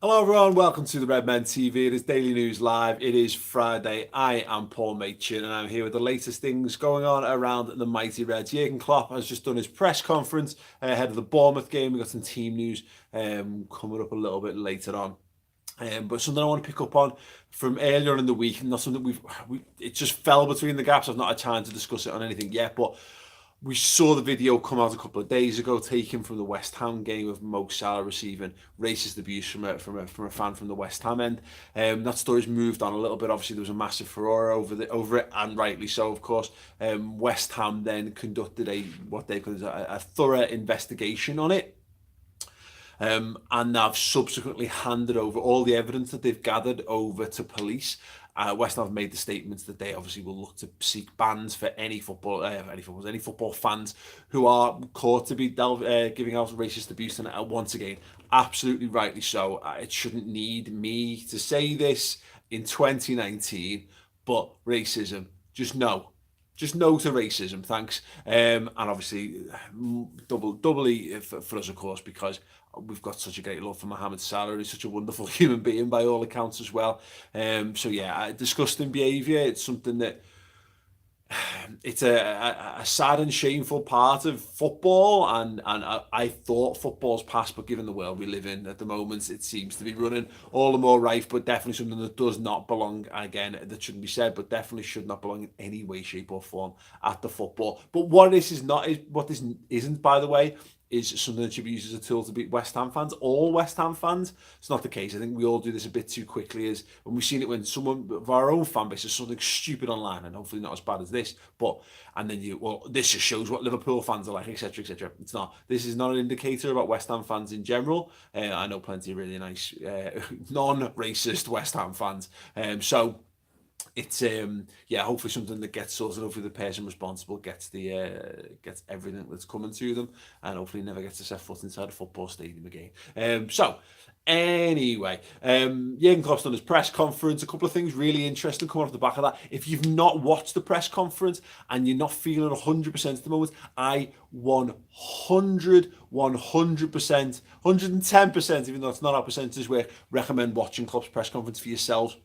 Hello everyone, welcome to the Redmen TV. It is Daily News Live. It is Friday. I am Paul Machin and I'm here with the latest things going on around the mighty Reds. Jurgen Klopp has just done his press conference ahead of the Bournemouth game. We've got some team news coming up a little bit later on. But something I want to pick up on from earlier in the week, and not something it just fell between the gaps. I've not had time to discuss it on anything yet, but we saw the video come out a couple of days ago, taken from the West Ham game of Mo Salah receiving racist abuse from a fan from the West Ham end. That story's moved on a little bit. Obviously, there was a massive furore over it, and rightly so, of course. West Ham then conducted what they call a thorough investigation on it. And have subsequently handed over all the evidence that they've gathered over to police. West Ham have made the statements that they obviously will look to seek bans for any football fans who are caught to be giving out racist abuse. And once again, absolutely rightly so. It shouldn't need me to say this in 2019, but racism, just no. Just no to racism, thanks. And obviously, doubly for us, of course, because we've got such a great love for Mohamed Salah. He's such a wonderful human being by all accounts as well. So yeah, disgusting behaviour. It's something that it's a sad and shameful part of football, and I thought football's past, but given the world we live in at the moment, it seems to be running all the more rife, but definitely something that does not belong, again, that shouldn't be said, but definitely should not belong in any way, shape or form at the football. But what this is not, is what this isn't, by the way, is something that should be used as a tool to beat West Ham fans, all West Ham fans. It's not the case. I think we all do this a bit too quickly, as when we've seen it when someone of our own fan base is something stupid online, and hopefully not as bad as this, but and then this just shows what Liverpool fans are like, etc., etc. It's not. This is not an indicator about West Ham fans in general. I know plenty of really nice, non-racist West Ham fans. So it's hopefully something that gets sorted. Hopefully the person responsible gets gets everything that's coming to them, and hopefully never gets to set foot inside a football stadium again. Anyway, Jurgen Klopp's done his press conference. A couple of things really interesting coming off the back of that. If you've not watched the press conference and you're not feeling 100% at the moment, I 100%, 110%, even though it's not our percentages, we recommend watching Klopp's press conference for yourselves.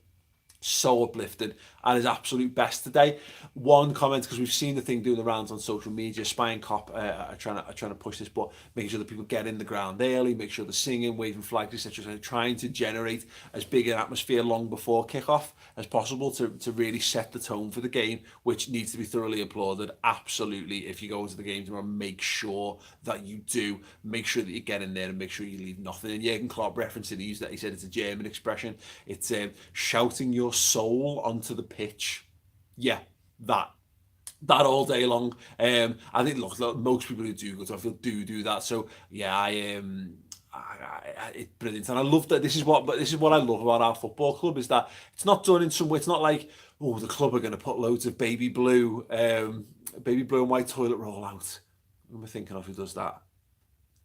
So uplifting at his absolute best today. One comment, because we've seen the thing doing the rounds on social media, Spy and Cop are trying to push this, but making sure that people get in the ground early, make sure they're singing, waving flags, etc. So trying to generate as big an atmosphere long before kickoff as possible to really set the tone for the game, which needs to be thoroughly applauded. Absolutely, if you go into the game tomorrow, make sure that you do. Make sure that you get in there and make sure you leave nothing. And Jurgen Klopp referenced it. He used that. He said it's a German expression. It's shouting your soul onto the pitch. Yeah, that all day long. I think look, most people who do go to, I feel do that. So yeah, it's brilliant, and I love that. This is what I love about our football club, is that it's not done in some way. It's not like, oh, the club are going to put loads of baby blue and white toilet roll out. Who am I thinking of who does that?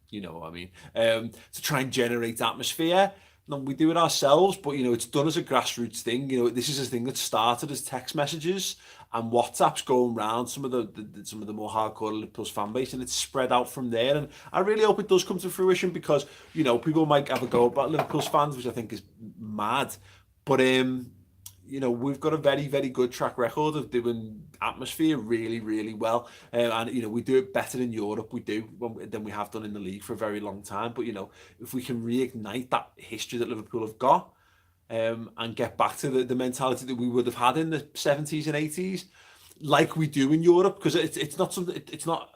You know what I mean? To try and generate atmosphere. No, we do it ourselves, but it's done as a grassroots thing. This is a thing that started as text messages and WhatsApps going around some of the more hardcore Liverpool's fan base, and it's spread out from there. And I really hope it does come to fruition, because people might have a go about Liverpool's fans, which I think is mad, but we've got a very, very good track record of doing atmosphere really, really well. And we do it better in Europe, than we have done in the league for a very long time. But, if we can reignite that history that Liverpool have got, and get back to the mentality that we would have had in the 70s and 80s, like we do in Europe, because it's not something, it's not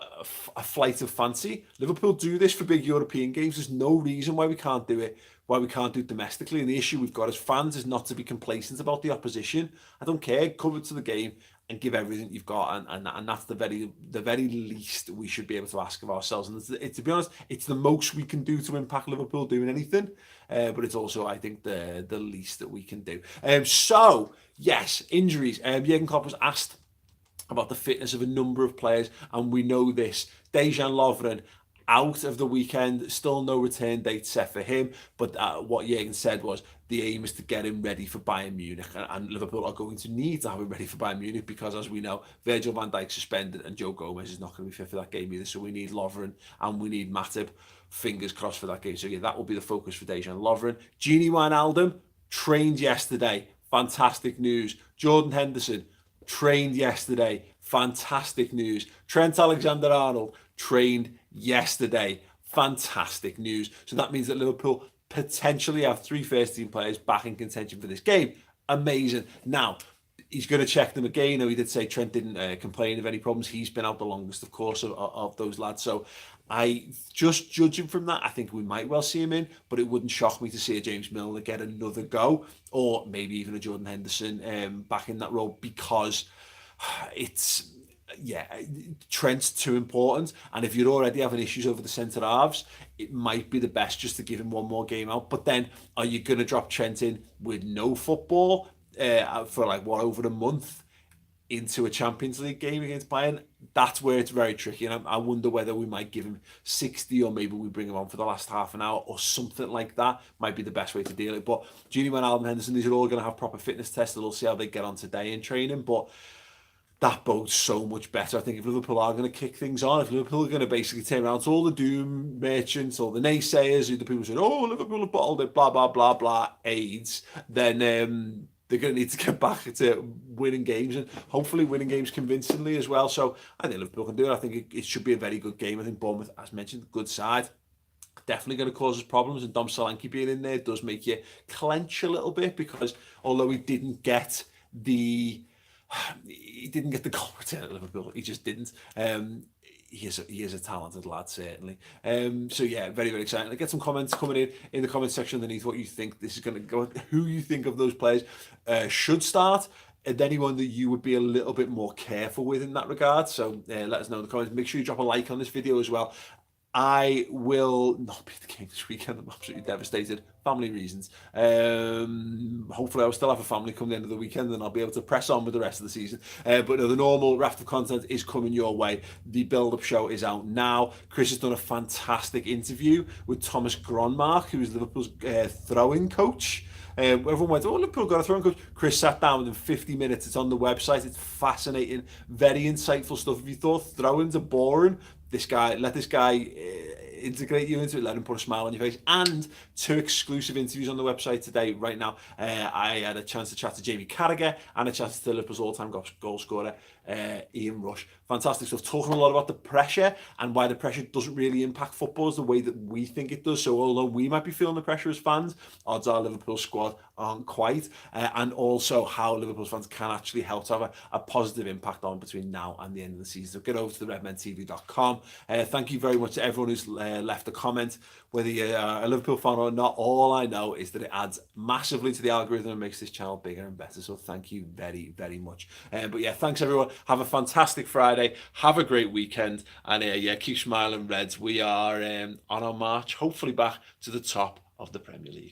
a flight of fancy. Liverpool do this for big European games. There's no reason why we can't do it, why we can't do it domestically. And the issue we've got as fans is not to be complacent about the opposition. I don't care, come to the game and give everything you've got, and that's the very least we should be able to ask of ourselves. And to be honest, it's the most we can do to impact Liverpool doing anything, but it's also, I think, the least that we can do. So yes, injuries. Jurgen Klopp was asked about the fitness of a number of players, and we know this. Dejan Lovren out of the weekend, still no return date set for him, but what Jurgen said was the aim is to get him ready for Bayern Munich, and Liverpool are going to need to have him ready for Bayern Munich, because as we know, Virgil van Dijk suspended and Joe Gomez is not going to be fit for that game either, so we need Lovren and we need Matip fingers crossed for that game. So yeah, that will be the focus for Dejan Lovren. Gini Wijnaldum trained yesterday. Fantastic news. Jordan Henderson trained yesterday. Fantastic news. Trent Alexander-Arnold trained yesterday. Fantastic news. So that means that Liverpool potentially have 3 first-team players back in contention for this game. Amazing. Now, he's going to check them again. He did say Trent didn't complain of any problems. He's been out the longest, of course, of those lads. So I just judging from that, I think we might well see him in, but it wouldn't shock me to see a James Milner get another go, or maybe even a Jordan Henderson back in that role, because it's, yeah, Trent's too important. And if you're already having issues over the centre halves, it might be the best just to give him one more game out. But then are you going to drop Trent in with no football for like, what, over a month into a Champions League game against Bayern? That's where it's very tricky. And I wonder whether we might give him 60, or maybe we bring him on for the last half an hour or something like that. Might be the best way to deal it. But Gini Wijnaldum, Henderson, these are all going to have proper fitness tests. We'll see how they get on today in training. But that bodes so much better. I think if Liverpool are going to kick things on, if Liverpool are going to basically turn around to all the doom merchants, all the naysayers, the people who said, oh, Liverpool have bottled it, blah, blah, blah, blah, AIDS, then they're going to need to get back to winning games, and hopefully winning games convincingly as well. So I think Liverpool can do it. I think it should be a very good game. I think Bournemouth, as mentioned, good side. Definitely going to cause us problems, and Dom Solanke being in there does make you clench a little bit, because although he didn't get the goal return at Liverpool, he just didn't. He is a talented lad, certainly. So yeah, very, very exciting. I get some comments coming in the comment section underneath what you think this is going to go, who you think of those players should start, and anyone that you would be a little bit more careful with in that regard. So let us know in the comments. Make sure you drop a like on this video as well. I will not be at the game this weekend. I'm absolutely devastated. Family reasons. Hopefully I'll still have a family come the end of the weekend, and I'll be able to press on with the rest of the season. But no, the normal raft of content is coming your way. The build-up show is out now. Chris has done a fantastic interview with Thomas Gronmark, who is Liverpool's throwing coach. Everyone went, oh, Liverpool got a throwing coach. Chris sat down within 50 minutes. It's on the website. It's fascinating, very insightful stuff. If you thought throw-ins are boring, let this guy integrate you into it, let him put a smile on your face. And 2 exclusive interviews on the website today, right now. I had a chance to chat to Jamie Carragher and a chance to Liverpool's all-time goal scorer, Ian Rush. Fantastic stuff, talking a lot about the pressure and why the pressure doesn't really impact footballers the way that we think it does. So although we might be feeling the pressure as fans, odds are Liverpool's squad aren't quite. And also how Liverpool's fans can actually help to have a positive impact on between now and the end of the season. So get over to the redmentv.com. Thank you very much to everyone who's left a comment, whether you're a Liverpool fan or not. All I know is that it adds massively to the algorithm and makes this channel bigger and better. So thank you very, very much. But yeah, thanks everyone. Have a fantastic Friday. Have a great weekend. And yeah, keep smiling, Reds. We are on our march, hopefully back to the top of the Premier League.